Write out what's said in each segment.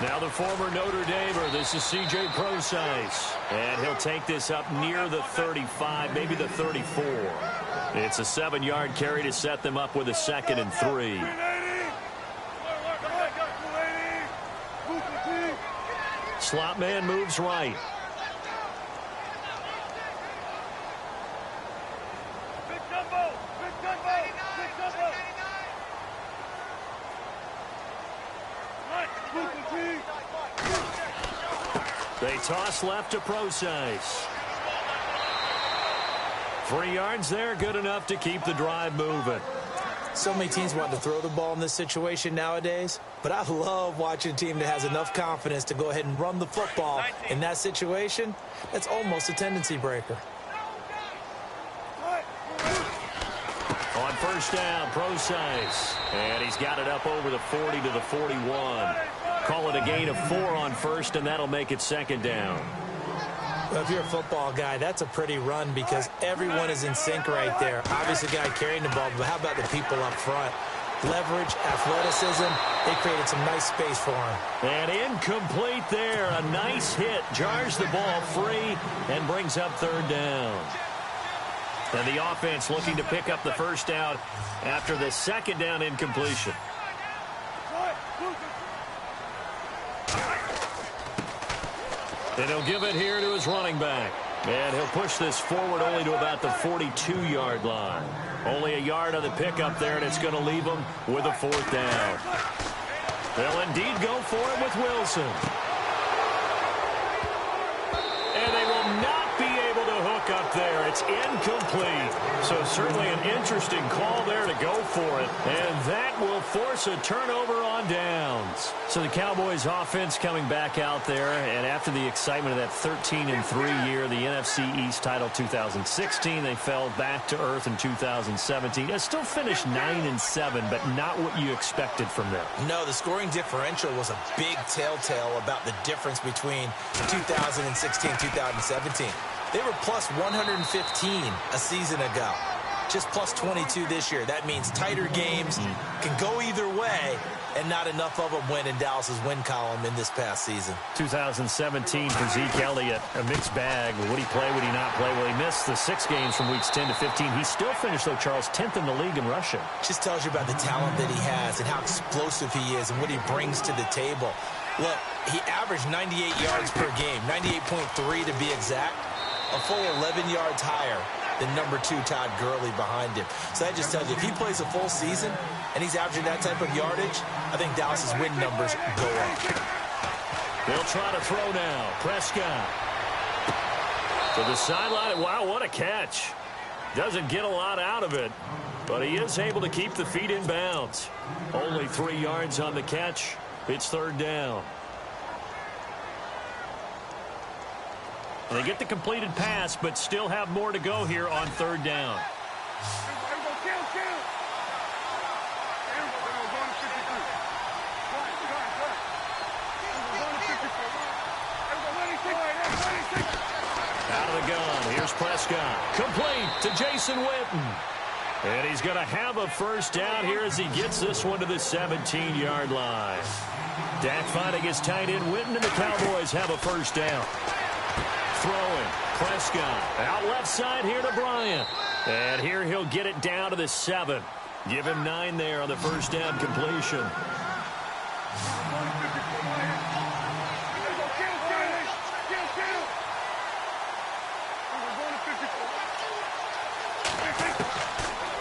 Now the former Notre Damer, this is C.J. Procise. And he'll take this up near the 35, maybe the 34. It's a 7-yard carry to set them up with a 2nd and 3. Slot man moves right. They toss left to Procise. 3 yards there, good enough to keep the drive moving. So many teams want to throw the ball in this situation nowadays, but I love watching a team that has enough confidence to go ahead and run the football. In that situation, that's almost a tendency breaker. On first down, Procise. And he's got it up over the 40 to the 41. Call it a gain of 4 on first, and that'll make it 2nd down. Well, if you're a football guy, that's a pretty run because everyone is in sync right there. Obviously, the guy carrying the ball, but how about the people up front? Leverage, athleticism, they created some nice space for him. And incomplete there. A nice hit. Jars the ball free and brings up 3rd down. And the offense looking to pick up the first down after the 2nd down incompletion. And he'll give it here to his running back. And he'll push this forward only to about the 42-yard line. Only a yard on the pickup there, and it's going to leave him with a 4th down. They'll indeed go for it with Wilson. And they will not be able to hook up there. It's incomplete. So certainly an interesting call there to go for it. And that will force a turnover on downs. So the Cowboys offense coming back out there. And after the excitement of that 13-3 year, the NFC East title 2016, they fell back to earth in 2017. They still finished 9-7, but not what you expected from them. No, the scoring differential was a big telltale about the difference between 2016-2017. They were plus 115 a season ago. Just plus 22 this year. That means tighter games can go either way, and not enough of them went in Dallas's win column in this past season. 2017 for Zeke Elliott, a mixed bag. Would he play, would he not play? Well, he missed the 6 games from weeks 10 to 15. He still finished, though, Charles, 10th in the league in rushing. Just tells you about the talent that he has and how explosive he is and what he brings to the table. Look, he averaged 98 yards per game, 98.3 to be exact, a full 11 yards higher than number 2 Todd Gurley behind him. So that just tells you, if he plays a full season and he's averaging that type of yardage, I think Dallas's win numbers go up. They'll try to throw now. Prescott to the sideline. Wow, what a catch. Doesn't get a lot out of it, but he is able to keep the feet in bounds. Only 3 yards on the catch. It's 3rd down. They get the completed pass, but still have more to go here on 3rd down. Out of the gun, here's Prescott. Complete to Jason Witten. And he's going to have a first down here as he gets this one to the 17-yard line. Dak finding his tight end Witten, and the Cowboys have a first down. Throwing, Prescott out left side here to Bryant. And here he'll get it down to the 7. Give him 9 there on the first down completion.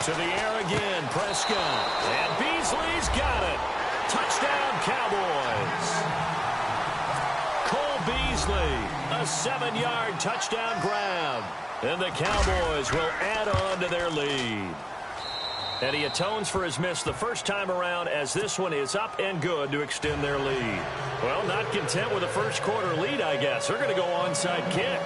To the air again, Prescott. And Beasley's got it. Touchdown, Cowboys. Cole Beasley, a 7-yard touchdown grab. And the Cowboys will add on to their lead. And he atones for his miss the first time around, as this one is up and good to extend their lead. Well, not content with a first quarter lead, I guess. They're going to go onside kick.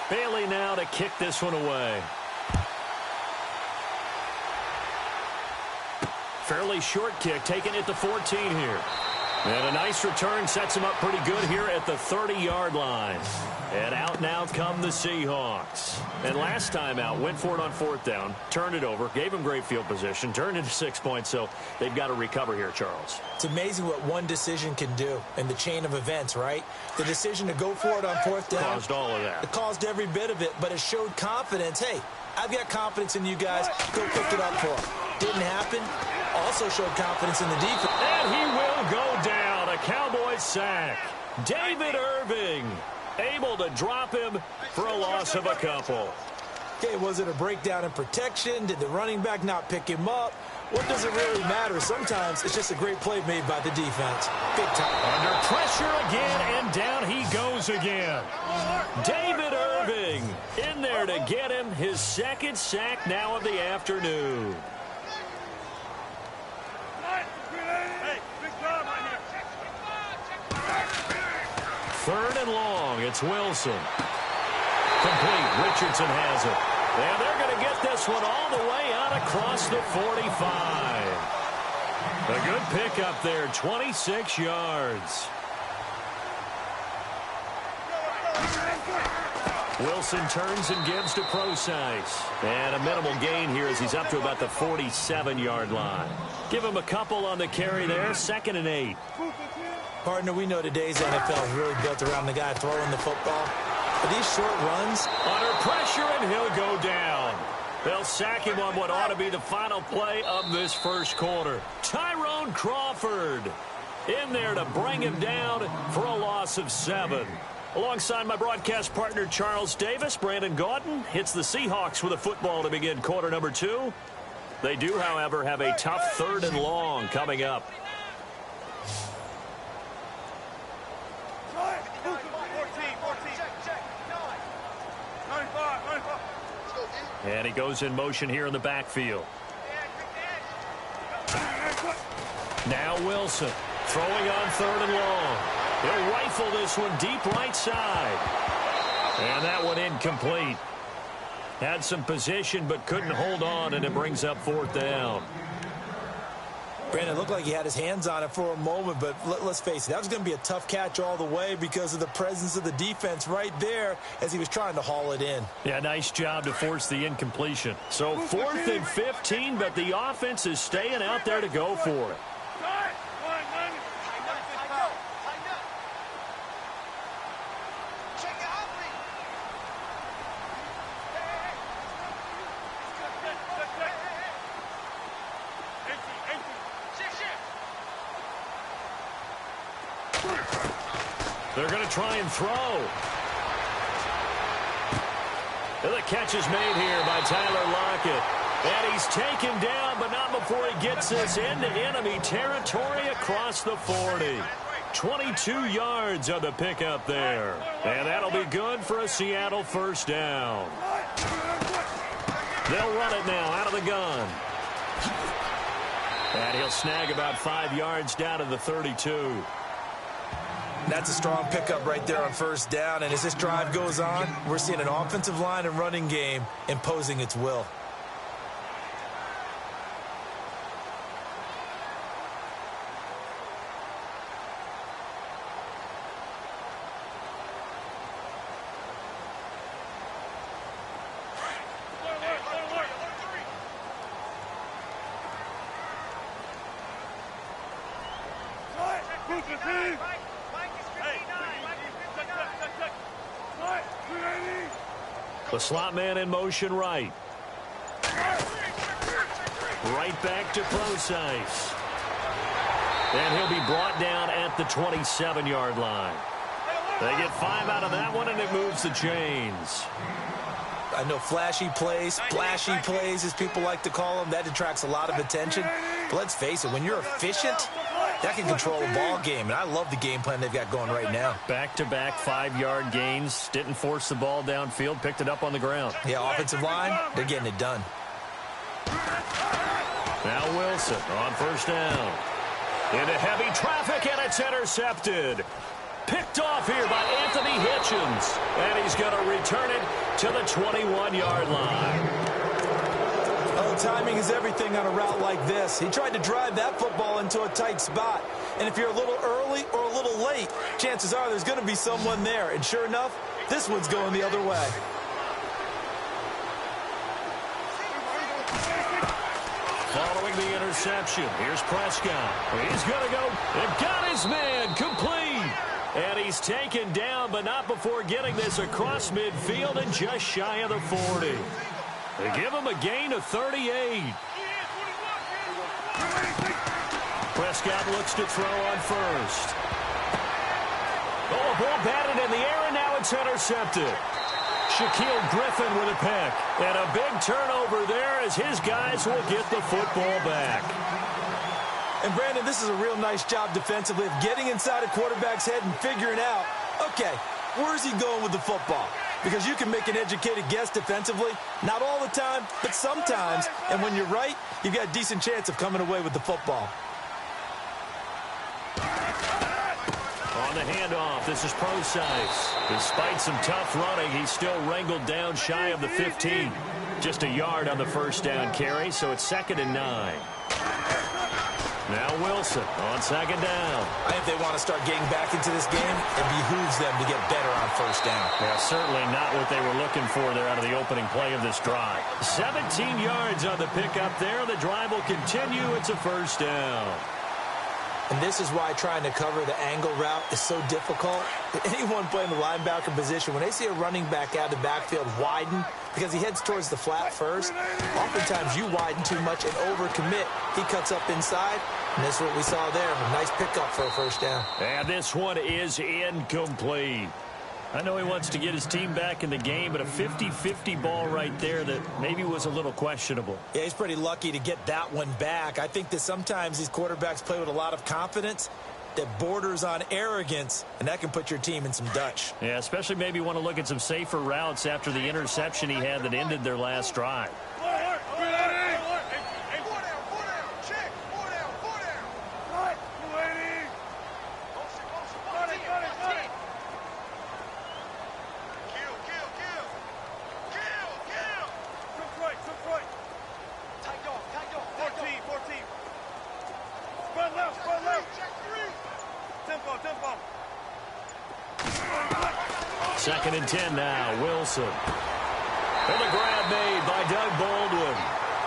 Bailey now to kick this one away. fairly short kick, taking it to 14 here. And a nice return sets him up pretty good here at the 30-yard line. And out now come the Seahawks. And last time out, went for it on 4th down, turned it over, gave him great field position, turned into 6 points, so they've got to recover here, Charles. It's amazing what one decision can do in the chain of events, right? The decision to go for it on 4th down. Caused all of that. It caused every bit of it, but it showed confidence. Hey, I've got confidence in you guys. Go pick it up for them. Didn't happen. Also showed confidence in the defense. And he will go down. A Cowboys sack. David Irving able to drop him for a loss of a couple. Okay, was it a breakdown in protection? Did the running back not pick him up? What does it really matter? Sometimes it's just a great play made by the defense. Big time. Under pressure again, and down he goes again. David Irving in there to get him his second sack now of the afternoon. Third and long. It's Wilson. Complete. Richardson has it. And they're going to get this one all the way out across the 45. A good pickup there. 26 yards. Wilson turns and gives to Procise. And a minimal gain here as he's up to about the 47-yard line. Give him a couple on the carry there. 2nd and 8. Partner, we know today's NFL is really built around the guy throwing the football. But these short runs. Under pressure, and he'll go down. They'll sack him on what ought to be the final play of this first quarter. Tyrone Crawford in there to bring him down for a loss of 7. Alongside my broadcast partner, Charles Davis, Brandon Gaudin hits the Seahawks with a football to begin quarter number 2. They do, however, have a tough 3rd and long coming up. And he goes in motion here in the backfield. Now Wilson throwing on 3rd and long. He'll rifle this one deep right side. And that one incomplete. Had some position but couldn't hold on, and it brings up 4th down. Brandon, looked like he had his hands on it for a moment, but let's face it, that was going to be a tough catch all the way because of the presence of the defense right there as he was trying to haul it in. Yeah, nice job to force the incompletion. So 4th and 15, but the offense is staying out there to go for it. They're going to try and throw. And the catch is made here by Tyler Lockett. And he's taken down, but not before he gets this into enemy territory across the 40. 22 yards on the pickup there. And that'll be good for a Seattle 1st down. They'll run it now out of the gun. And he'll snag about 5 yards down to the 32. That's a strong pickup right there on 1st down. And as this drive goes on, we're seeing an offensive line and running game imposing its will. The slot man in motion right. Right back to Procise. And he'll be brought down at the 27-yard line. They get 5 out of that one, and it moves the chains. I know flashy plays, splashy plays, as people like to call them, that attracts a lot of attention. But let's face it, when you're efficient, that can control a ball game. And I love the game plan they've got going right now. Back-to-back 5-yard gains. Didn't force the ball downfield. Picked it up on the ground. Yeah, offensive line, they're getting it done. Now Wilson on 1st down. Into heavy traffic, and it's intercepted. Picked off here by Anthony Hitchens. And he's going to return it to the 21-yard line. Well, timing is everything on a route like this. He tried to drive that football into a tight spot. And if you're a little early or a little late, chances are there's going to be someone there. And sure enough, this one's going the other way. Following the interception, here's Prescott. He's going to go and got his man complete. And he's taken down, but not before getting this across midfield and just shy of the 40. They give him a gain of 38. Prescott looks to throw on first. Oh, a ball batted in the air, and now it's intercepted. Shaquille Griffin with a pick. And a big turnover there as his guys will get the football back. And, Brandon, this is a real nice job defensively of getting inside a quarterback's head and figuring out, okay, where's he going with the football? Because you can make an educated guess defensively. Not all the time, but sometimes. And when you're right, you've got a decent chance of coming away with the football. On the handoff, this is Procise. Despite some tough running, he's still wrangled down shy of the 15. Just a yard on the first down carry, so it's 2nd and 9. Now Wilson on 2nd down. I think they want to start getting back into this game. It behooves them to get better on first down. Yeah, certainly not what they were looking for there out of the opening play of this drive. 17 yards on the pickup there. The drive will continue. It's a first down. And this is why trying to cover the angle route is so difficult. Anyone playing the linebacker position, when they see a running back out of the backfield widen because he heads towards the flat first, oftentimes you widen too much and overcommit. He cuts up inside, and this is what we saw there. A nice pickup for a first down. And this one is incomplete. I know he wants to get his team back in the game, but a 50-50 ball right there that maybe was a little questionable. Yeah, he's pretty lucky to get that one back. I think that sometimes these quarterbacks play with a lot of confidence that borders on arrogance, and that can put your team in some Dutch. Yeah, especially maybe want to look at some safer routes after the interception he had that ended their last drive. Second and 10 now, Wilson. And the grab made by Doug Baldwin.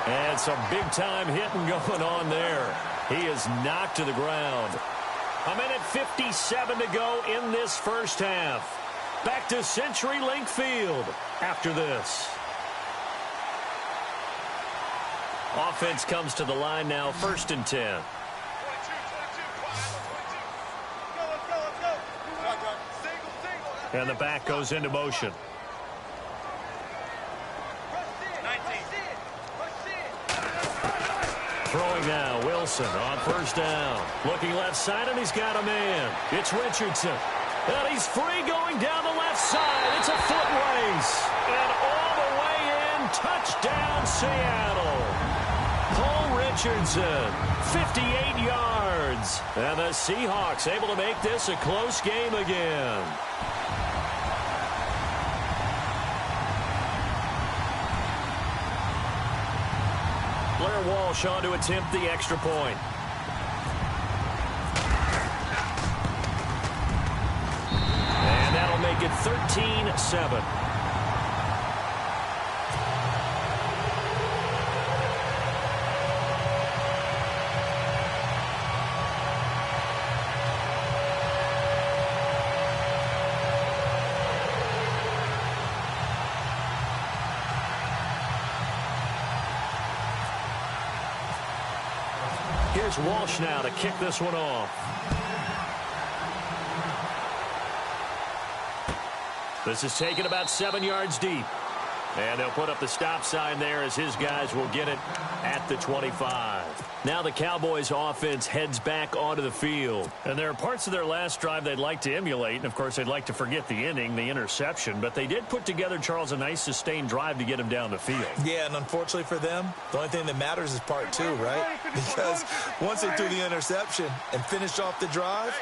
And some big-time hitting going on there. He is knocked to the ground. 1:57 to go in this first half. Back to CenturyLink Field after this. Offense comes to the line now, 1st and 10. And the back goes into motion. Throwing now, Wilson on first down. Looking left side, and he's got a man. It's Richardson. And he's free going down the left side. It's a foot race. And all the way in, touchdown Seattle. Paul Richardson, 58 yards. And the Seahawks able to make this a close game again. Blair Walsh on to attempt the extra point. And that'll make it 13-7. Here's Walsh now to kick this one off. This is taken about 7 yards deep. And they'll put up the stop sign there as his guys will get it at the 25. Now the Cowboys offense heads back onto the field. And there are parts of their last drive they'd like to emulate. And, of course, they'd like to forget the inning, the interception. But they did put together, Charles, a nice sustained drive to get him down the field. Yeah, and unfortunately for them, the only thing that matters is part two, right? Because once they threw the interception and finished off the drive,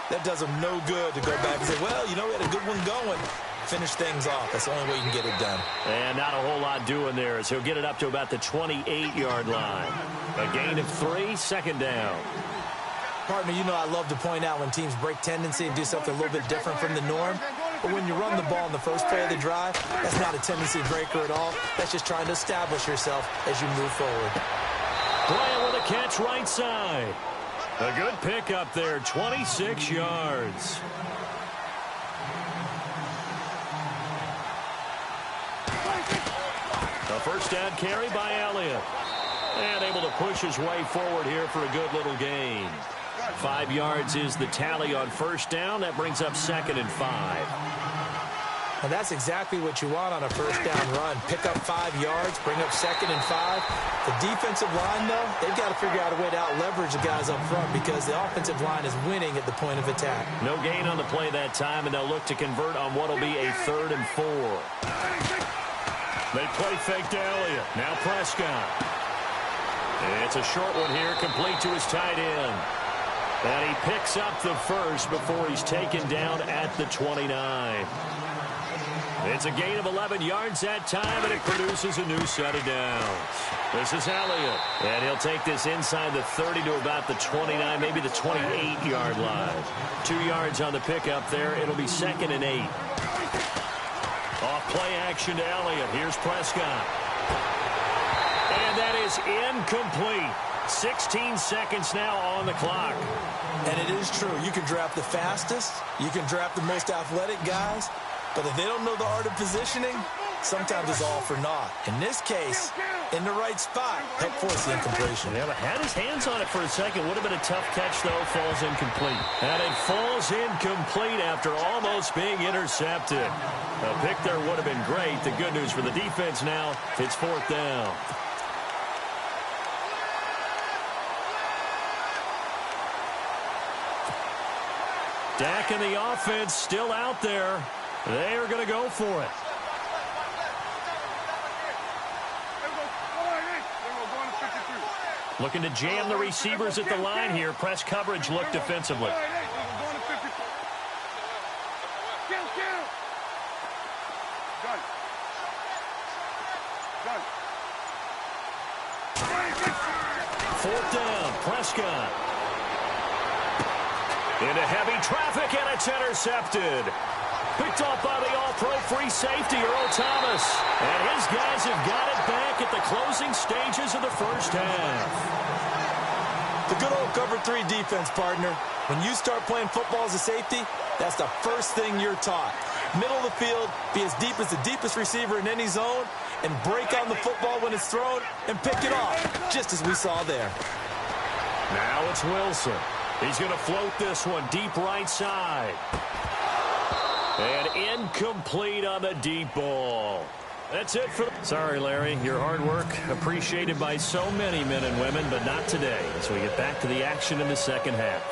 that does them no good to go back and say, well, you know, we had a good one going. Finish things off. That's the only way you can get it done. And not a whole lot doing there as he'll get it up to about the 28-yard line. A gain of 3, second down. Partner, you know I love to point out when teams break tendency and do something a little bit different from the norm. But when you run the ball in the first play of the drive, that's not a tendency breaker at all. That's just trying to establish yourself as you move forward. Bryant with a catch right side. A good pickup there, 26 yards. A first down carry by Elliott. And able to push his way forward here for a good little gain. 5 yards is the tally on first down. That brings up 2nd and 5. And that's exactly what you want on a first down run. Pick up 5 yards, bring up 2nd and 5. The defensive line, though, they've got to figure out a way to out-leverage the guys up front because the offensive line is winning at the point of attack. No gain on the play that time, and they'll look to convert on what will be a 3rd and 4. They play fake to Elliott. Now Prescott. It's a short one here, complete to his tight end. And he picks up the first before he's taken down at the 29. It's a gain of 11 yards that time, and it produces a new set of downs. This is Elliott, and he'll take this inside the 30 to about the 29, maybe the 28-yard line. 2 yards on the pickup there. It'll be 2nd and 8. Off play action to Elliott. Here's Prescott. And that is incomplete. 16 seconds now on the clock. And it is true. You can draft the fastest. You can draft the most athletic guys. But if they don't know the art of positioning, sometimes it's all for naught. In this case, in the right spot, help force the incompletion. Yeah, but had his hands on it for a second. Would have been a tough catch, though. Falls incomplete. And it falls incomplete after almost being intercepted. A pick there would have been great. The good news for the defense now, it's 4th down. Dak and the offense still out there. They are going to go for it. Looking to jam the receivers at the line here. Press coverage look defensively. Fourth down, Prescott. Into heavy traffic, and it's intercepted. Picked off by the all-pro free safety, Earl Thomas. And his guys have got it back at the closing stages of the first half. The good old cover 3 defense, partner. When you start playing football as a safety, that's the first thing you're taught. Middle of the field, be as deep as the deepest receiver in any zone, and break on the football when it's thrown and pick it off, just as we saw there. Now it's Wilson. He's going to float this one deep right side. And incomplete on the deep ball. That's it for... Sorry, Larry. Your hard work appreciated by so many men and women, but not today as we get back to the action in the second half.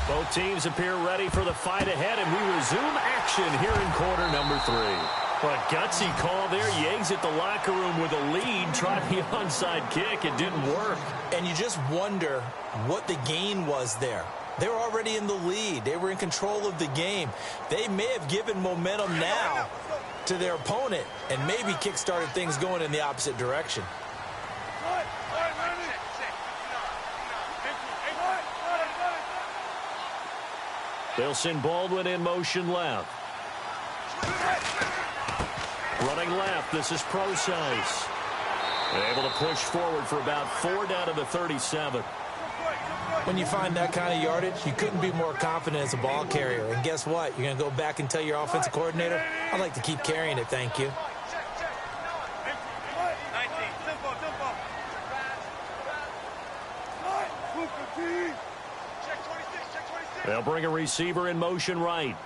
Both teams appear ready for the fight ahead, and we resume action here in quarter number 3. What a gutsy call there. You exit the locker room with a lead, try the onside kick. It didn't work. And you just wonder what the gain was there. They were already in the lead. They were in control of the game. They may have given momentum now to their opponent and maybe kick-started things going in the opposite direction. They'll send Baldwin in motion left. Running left, this is Procise. Able to push forward for about 4 down to the 37. When you find that kind of yardage, you couldn't be more confident as a ball carrier. And guess what? You're going to go back and tell your offensive coordinator, I'd like to keep carrying it, thank you. They'll bring a receiver in motion right.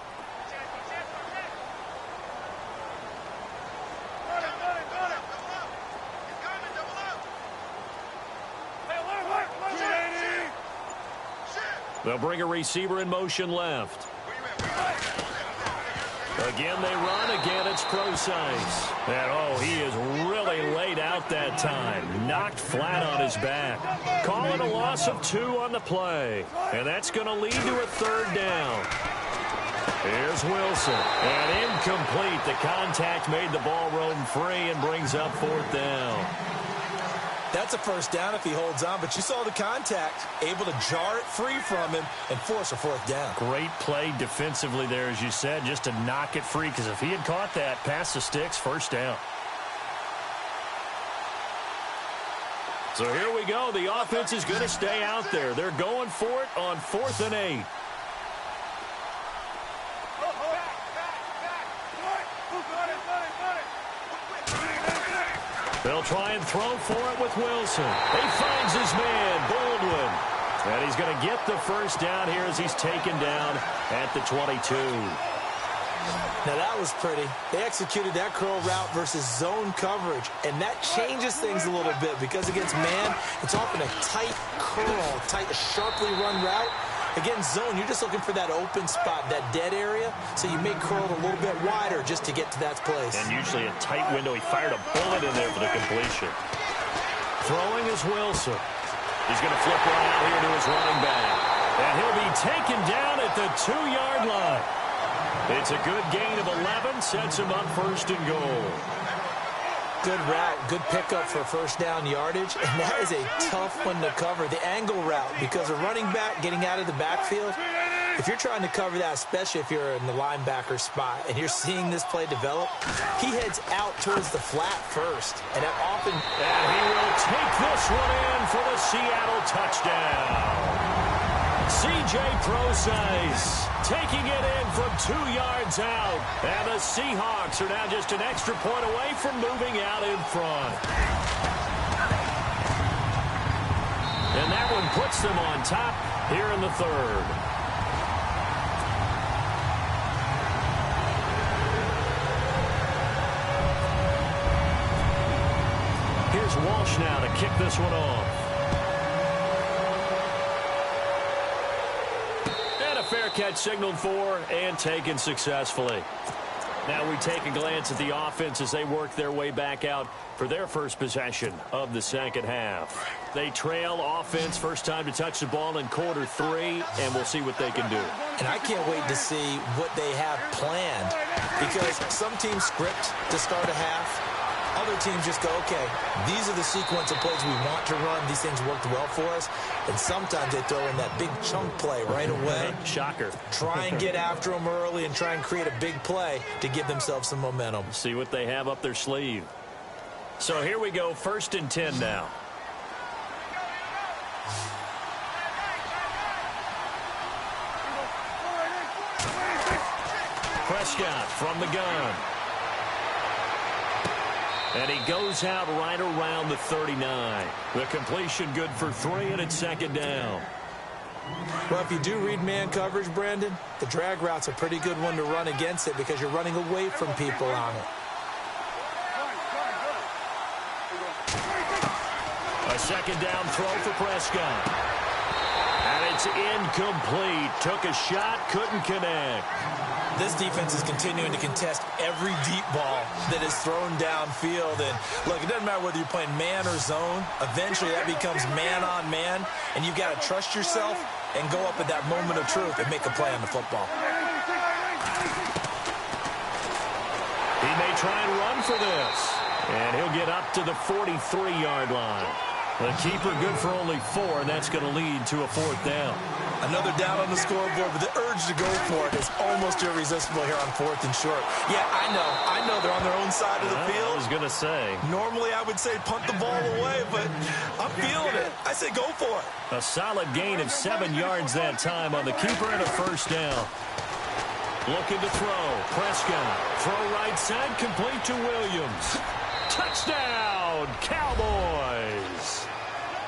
They'll bring a receiver in motion left. Again, they run. Again, it's Procise. And, oh, he is really laid out that time. Knocked flat on his back. Call it a loss of 2 on the play. And that's going to lead to a 3rd down. Here's Wilson. And incomplete. The contact made the ball roam free and brings up 4th down. That's a 1st down if he holds on, but you saw the contact, able to jar it free from him and force a 4th down. Great play defensively there, as you said, just to knock it free, because if he had caught that, past the sticks, 1st down. So here we go. The offense is going to stay out there. They're going for it on 4th and 8. They'll try and throw for it with Wilson. He finds his man, Baldwin. And he's going to get the 1st down here as he's taken down at the 22. Now, that was pretty. They executed that curl route versus zone coverage, and that changes things a little bit because against man, it's often a tight curl, a sharply run route. Against zone, you're just looking for that open spot, that dead area, so you may curl it a little bit wider just to get to that place. And usually a tight window. He fired a bullet in there for the completion. Throwing is Wilson. He's going to flip one out here to his running back. And he'll be taken down at the 2-yard line. It's a good gain of 11, sets him up 1st and goal. Good route, good pickup for 1st down yardage, and that is a tough one to cover, the angle route, because a running back getting out of the backfield, if you're trying to cover that, especially if you're in the linebacker spot, and you're seeing this play develop, he heads out towards the flat first, and that often... And he will take this one in for the Seattle touchdown. C.J. Procise taking it in from 2 yards out. And the Seahawks are now just an extra point away from moving out in front. And that one puts them on top here in the 3rd. Here's Walsh now to kick this one off. Fair catch signaled for and taken successfully. Now we take a glance at the offense as they work their way back out for their first possession of the 2nd half. They trail offense, first time to touch the ball in quarter 3, and we'll see what they can do. And I can't wait to see what they have planned, because some teams script to start a half. Other teams just go, okay, these are the sequence of plays we want to run. These things worked well for us. And sometimes they throw in that big chunk play right away. Shocker. Try and get after them early and try and create a big play to give themselves some momentum. See what they have up their sleeve. So here we go, 1st and 10 now. Prescott from the gun. And he goes out right around the 39. The completion good for 3, and it's 2nd down. Well, if you do read man coverage, Brandon, the drag route's a pretty good one to run against it because you're running away from people on it. A 2nd down throw for Prescott. And it's incomplete. Took a shot, couldn't connect. This defense is continuing to contest every deep ball that is thrown downfield. And, look, it doesn't matter whether you're playing man or zone. Eventually, that becomes man-on-man, and you've got to trust yourself and go up at that moment of truth and make a play on the football. He may try and run for this. And he'll get up to the 43-yard line. The keeper good for only 4, and that's going to lead to a 4th down. Another down on the scoreboard, but the urge to go for it is almost irresistible here on 4th and short. Yeah, I know they're on their own side of the field. I was going to say. Normally I would say punt the ball away, but I'm feeling it. I say go for it. A solid gain of 7 yards that time on the keeper and a 1st down. Looking to throw. Prescott. Throw right side, complete to Williams. Touchdown, Cowboys.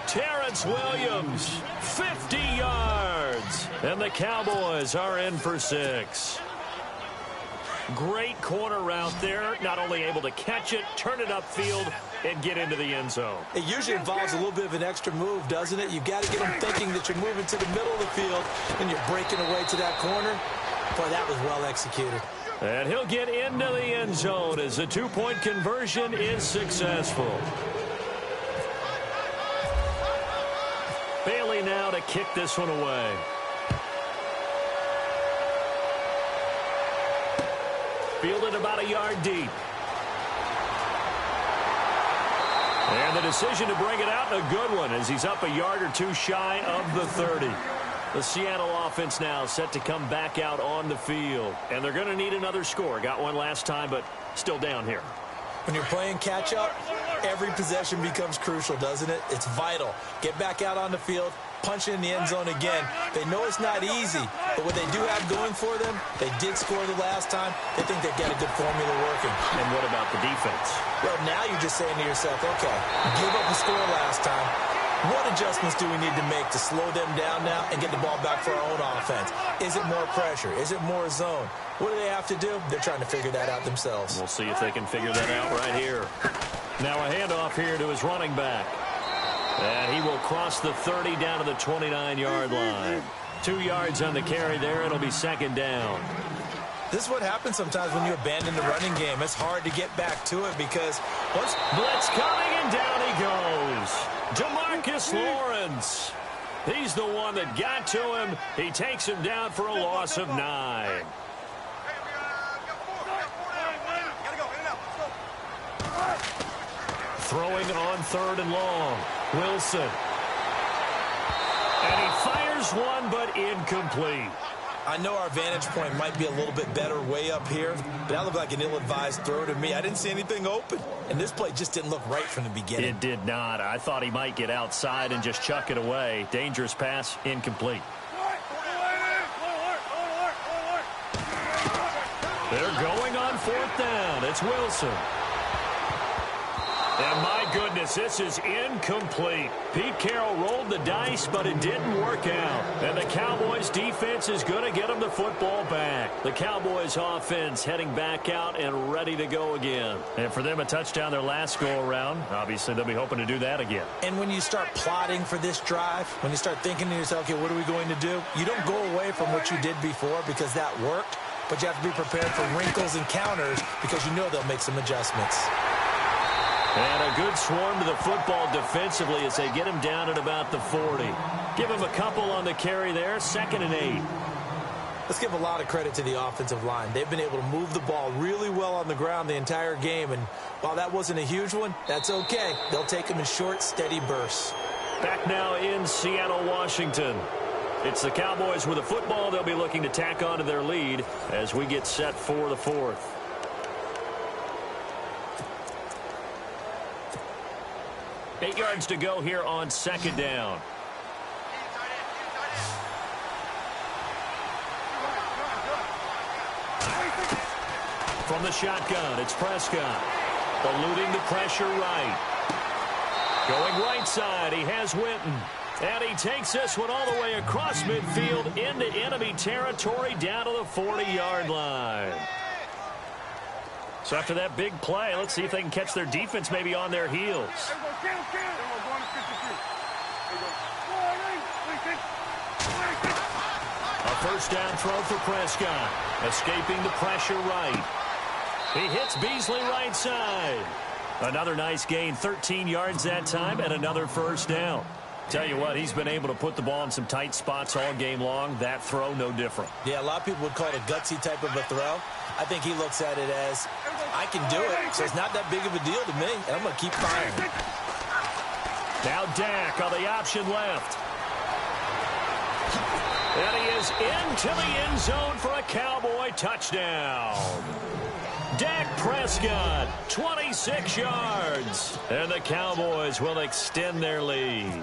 Terrence Williams, 50 yards. And the Cowboys are in for 6. Great corner route there. Not only able to catch it, turn it upfield, and get into the end zone. It usually involves a little bit of an extra move, doesn't it? You've got to get them thinking that you're moving to the middle of the field and you're breaking away to that corner. Boy, that was well executed. And he'll get into the end zone as the two-point conversion is successful. Bailey now to kick this one away. Fielded about a yard deep. And the decision to bring it out, a good one, as he's up a yard or two shy of the 30. The Seattle offense now set to come back out on the field. And they're going to need another score. Got one last time, but still down here. When you're playing catch-up, every possession becomes crucial, doesn't it? It's vital. Get back out on the field, punch it in the end zone again. They know it's not easy, but what they do have going for them, they did score the last time. They think they've got a good formula working. And what about the defense? Well, now you're just saying to yourself, okay, give up a score last time. What adjustments do we need to make to slow them down now and get the ball back for our own offense? Is it more pressure? Is it more zone? What do they have to do? They're trying to figure that out themselves. We'll see if they can figure that out right here. Now a handoff here to his running back. And he will cross the 30 down to the 29-yard line. 2 yards on the carry there. It'll be second down. This is what happens sometimes when you abandon the running game. It's hard to get back to it because once blitz coming and down he goes. DeMarcus Lawrence. He's the one that got to him. He takes him down for a loss of 9. Throwing on 3rd and long. Wilson. And he fires one, but incomplete. I know our vantage point might be a little bit better way up here, but that looked like an ill-advised throw to me. I didn't see anything open, and this play just didn't look right from the beginning. It did not. I thought he might get outside and just chuck it away. Dangerous pass, incomplete. They're going on 4th down. It's Wilson. And my goodness, this is incomplete. Pete Carroll rolled the dice, but it didn't work out. And the Cowboys defense is going to get them the football back. The Cowboys offense heading back out and ready to go again. And for them, a touchdown their last go-around. Obviously, they'll be hoping to do that again. And when you start plotting for this drive, when you start thinking to yourself, okay, what are we going to do? You don't go away from what you did before because that worked, but you have to be prepared for wrinkles and counters because you know they'll make some adjustments. And a good swarm to the football defensively as they get him down at about the 40. Give him a couple on the carry there, 2nd and 8. Let's give a lot of credit to the offensive line. They've been able to move the ball really well on the ground the entire game, and while that wasn't a huge one, that's okay. They'll take them in short, steady bursts. Back now in Seattle, Washington. It's the Cowboys with the football. They'll be looking to tack on to their lead as we get set for the 4th. Eight yards to go here on 2nd down. From the shotgun, it's Prescott. Eluding the pressure right. Going right side, he has Witten. And he takes this one all the way across midfield into enemy territory down to the 40-yard line. So after that big play, let's see if they can catch their defense maybe on their heels. A first down throw for Prescott. Escaping the pressure right. He hits Beasley right side. Another nice gain, 13 yards that time, and another first down. Tell you what, he's been able to put the ball in some tight spots all game long. That throw, no different. Yeah, a lot of people would call it a gutsy type of a throw. I think he looks at it as, I can do it, so it's not that big of a deal to me, and I'm going to keep firing. Now Dak on the option left. And he is into the end zone for a Cowboy touchdown. Dak Prescott, 26 yards. And the Cowboys will extend their lead.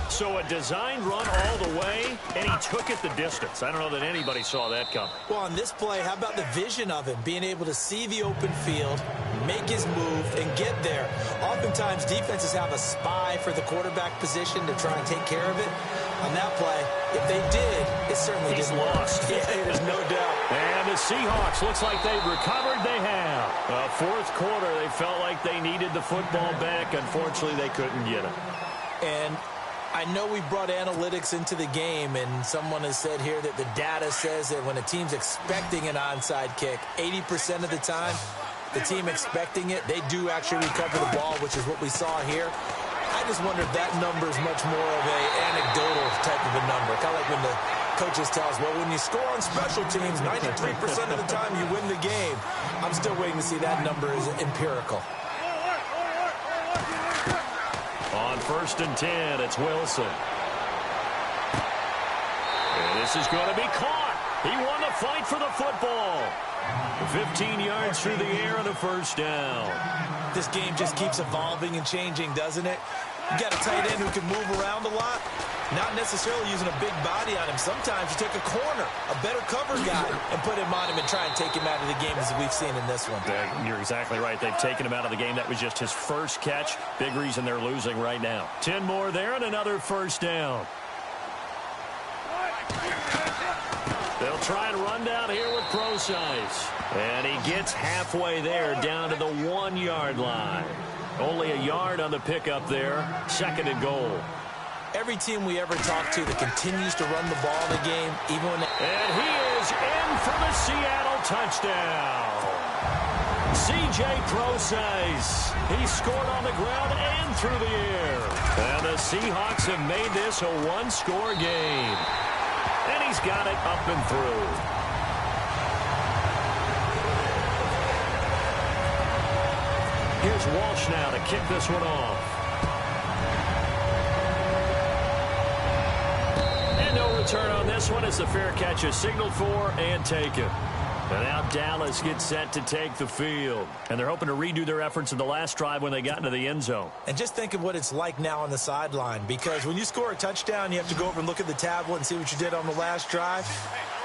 So a designed run all the way, and he took it the distance. I don't know that anybody saw that coming. Well, on this play, how about the vision of him, being able to see the open field, make his move, and get there. Oftentimes, defenses have a spy for the quarterback position to try and take care of it. On that play, if they did, it certainly didn't lost. Yeah, there's no doubt. And the Seahawks, looks like they've recovered. They have. Fourth quarter, they felt like they needed the football back. Unfortunately, they couldn't get it. And I know we brought analytics into the game, and someone has said here that the data says that when a team's expecting an onside kick, 80% of the time, the team expecting it, they do actually recover the ball, which is what we saw here. I just wonder if that number is much more of an anecdotal type of a number. Kind of like when the coaches tell us, well, when you score on special teams, 93% of the time you win the game. I'm still waiting to see that number is empirical. On 1st and 10, it's Wilson. And this is going to be caught. He won the fight for the football. 15 yards through the air and a first down. This game just keeps evolving and changing, doesn't it? You got a tight end who can move around a lot, not necessarily using a big body on him. Sometimes you take a corner, a better cover guy, and put him on him and try and take him out of the game, as we've seen in this one. You're exactly right. They've taken him out of the game. That was just his first catch. Big reason they're losing right now. 10 more there and another first down. They'll try and run down here with Procise. And he gets halfway there down to the 1-yard line. Only a yard on the pickup there. 2nd and goal. Every team we ever talk to that continues to run the ball in the game, even when... And he is in for the Seattle touchdown. C.J. Procise. He scored on the ground and through the air. And the Seahawks have made this a one-score game. And he's got it up and through. Here's Walsh now to kick this one off. And no return on this one as the fair catch is signaled for and taken. And now Dallas gets set to take the field. And they're hoping to redo their efforts in the last drive when they got into the end zone. And just think of what it's like now on the sideline, because when you score a touchdown, you have to go over and look at the tablet and see what you did on the last drive.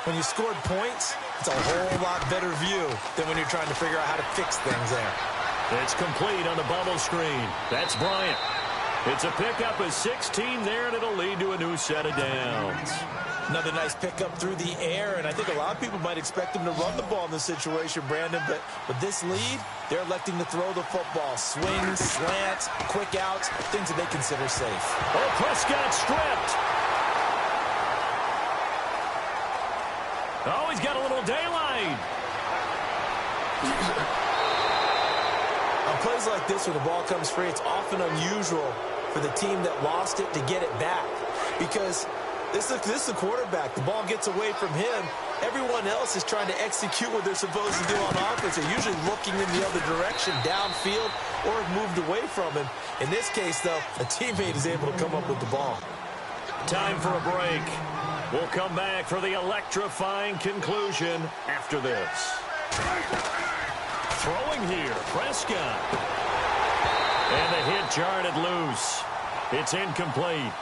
When you scored points, it's a whole lot better view than when you're trying to figure out how to fix things there. It's complete on the bubble screen. That's Bryant. It's a pickup of 16 there, and it'll lead to a new set of downs. Another nice pickup through the air, and I think a lot of people might expect him to run the ball in this situation, Brandon, but with this lead, they're electing to throw the football. Swings, slants, quick outs, things that they consider safe. Oh, Prescott stripped. Oh, he's got a little daylight. On plays like this where the ball comes free, it's often unusual for the team that lost it to get it back, because this is the quarterback. The ball gets away from him. Everyone else is trying to execute what they're supposed to do on offense. They're usually looking in the other direction, downfield, or have moved away from him. In this case, though, a teammate is able to come up with the ball. Time for a break. We'll come back for the electrifying conclusion after this. Throwing here, Prescott. And the hit jarred it loose. It's incomplete.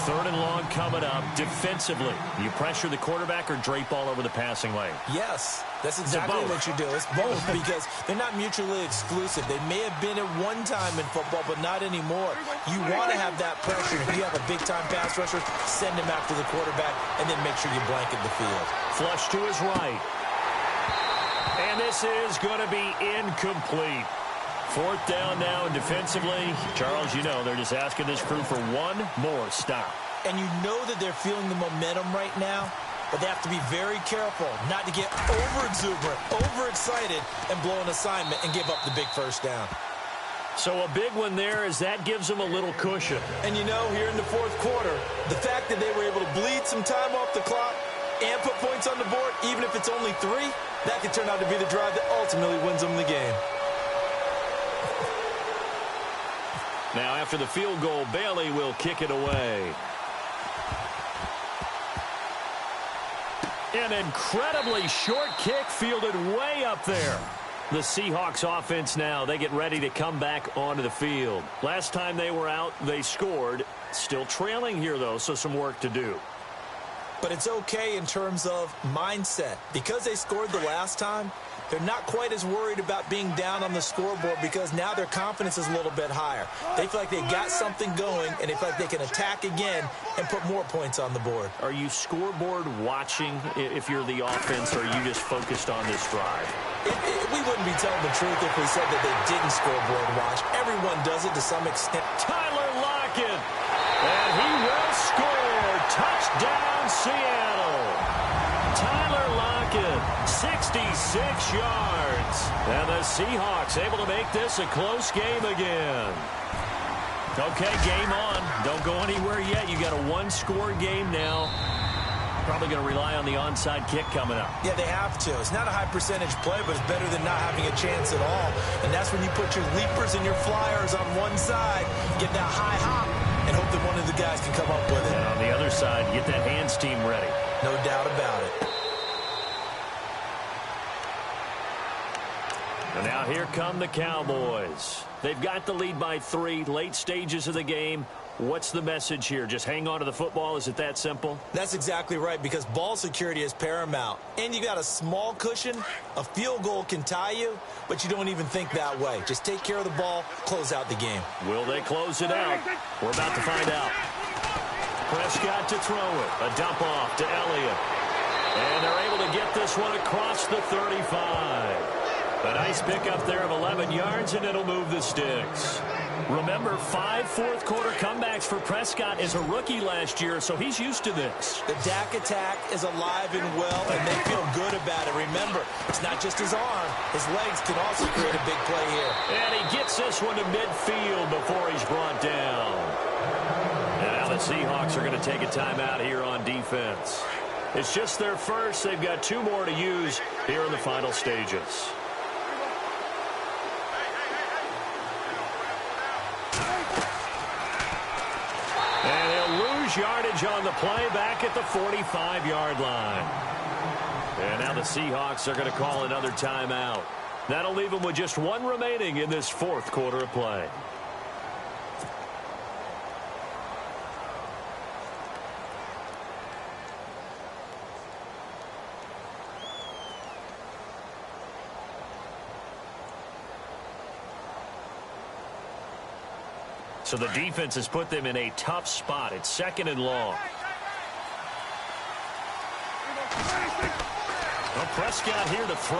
3rd and long coming up. Defensively, you pressure the quarterback or drape all over the passing lane? Yes, that's exactly what you do. It's both, because they're not mutually exclusive. They may have been at one time in football, but not anymore. You want to have that pressure. If you have a big-time pass rusher, send him after the quarterback, and then make sure you blanket the field. Flush to his right. And this is going to be incomplete. 4th down now, and defensively, Charles, you know, they're just asking this crew for one more stop. And you know that they're feeling the momentum right now, but they have to be very careful not to get over-exuberant, overexcited, and blow an assignment and give up the big first down. So a big one there, as that gives them a little cushion. And you know, here in the 4th quarter, the fact that they were able to bleed some time off the clock and put points on the board, even if it's only 3, that could turn out to be the drive that ultimately wins them the game. Now, after the field goal, Bailey will kick it away. An incredibly short kick fielded way up there. The Seahawks offense now, they get ready to come back onto the field. Last time they were out, they scored. Still trailing here, though, so some work to do. But it's okay in terms of mindset. Because they scored the last time, they're not quite as worried about being down on the scoreboard, because now their confidence is a little bit higher. They feel like they got something going, and they feel like they can attack again and put more points on the board. Are you scoreboard watching if you're the offense, or are you just focused on this drive? We wouldn't be telling the truth if we said that they didn't scoreboard watch. Everyone does it to some extent. Tyler Lockett. 6 yards. And the Seahawks able to make this a close game again. Okay, game on. Don't go anywhere yet. You got a one-score game now. Probably going to rely on the onside kick coming up. Yeah, they have to. It's not a high-percentage play, but it's better than not having a chance at all. And that's when you put your leapers and your flyers on one side, get that high hop, and hope that one of the guys can come up with it. And on the other side, get that hands team ready. No doubt about it. And now here come the Cowboys. They've got the lead by 3, late stages of the game. What's the message here? Just hang on to the football? Is it that simple? That's exactly right, because ball security is paramount. And you got a small cushion. A field goal can tie you, but you don't even think that way. Just take care of the ball, close out the game. Will they close it out? We're about to find out. Prescott to throw it. A dump off to Elliott. And they're able to get this one across the 35. A nice pickup there of 11 yards, and it'll move the sticks. Remember, 5 fourth-quarter comebacks for Prescott as a rookie last year, so he's used to this. The Dak attack is alive and well, and they feel good about it. Remember, it's not just his arm. His legs can also create a big play here. And he gets this one to midfield before he's brought down. And now the Seahawks are going to take a timeout here on defense. It's just their first. They've got 2 more to use here in the final stages. And he'll lose yardage on the play back at the 45-yard line. And now the Seahawks are going to call another timeout. That'll leave them with just 1 remaining in this 4th quarter of play. So the defense has put them in a tough spot. It's 2nd and long. Well, Prescott here to throw.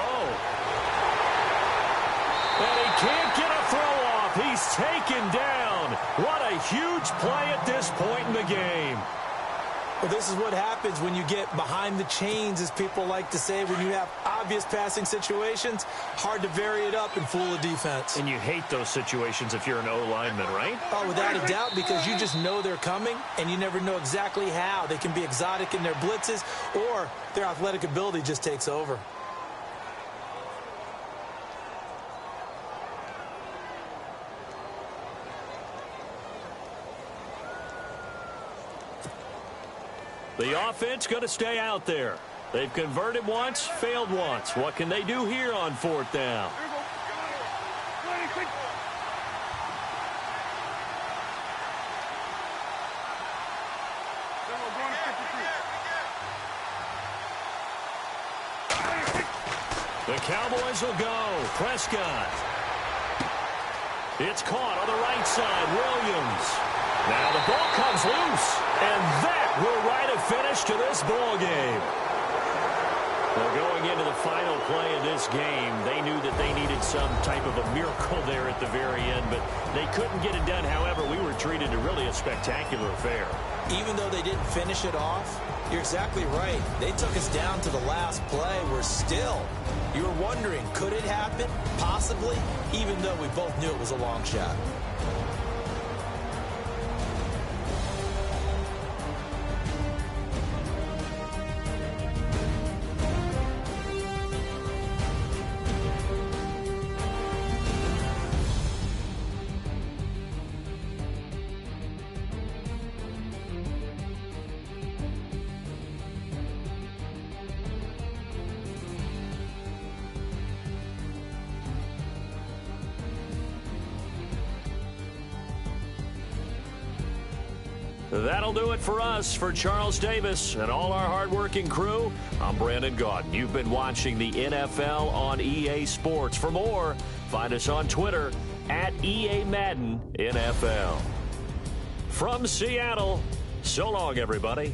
And he can't get a throw off. He's taken down. What a huge play at this point in the game. Well, this is what happens when you get behind the chains, as people like to say, when you have obvious passing situations. Hard to vary it up and fool a defense. And you hate those situations if you're an O-lineman, right? Oh, without a doubt, because you just know they're coming, and you never know exactly how. They can be exotic in their blitzes, or their athletic ability just takes over. The offense going to stay out there. They've converted once, failed once. What can they do here on 4th down? The Cowboys will go. Prescott. It's caught on the right side. Williams. Now the ball comes loose, and that will write a finish to this ball game. Well, going into the final play of this game, they knew that they needed some type of a miracle there at the very end, but they couldn't get it done. However, we were treated to really a spectacular affair. Even though they didn't finish it off, you're exactly right. They took us down to the last play. We're still. You were wondering, could it happen? Possibly, even though we both knew it was a long shot. That'll do it for us. For Charles Davis and all our hardworking crew, I'm Brandon Gaudin. You've been watching the NFL on EA Sports. For more, find us on Twitter at EA Madden NFL. From Seattle, so long, everybody.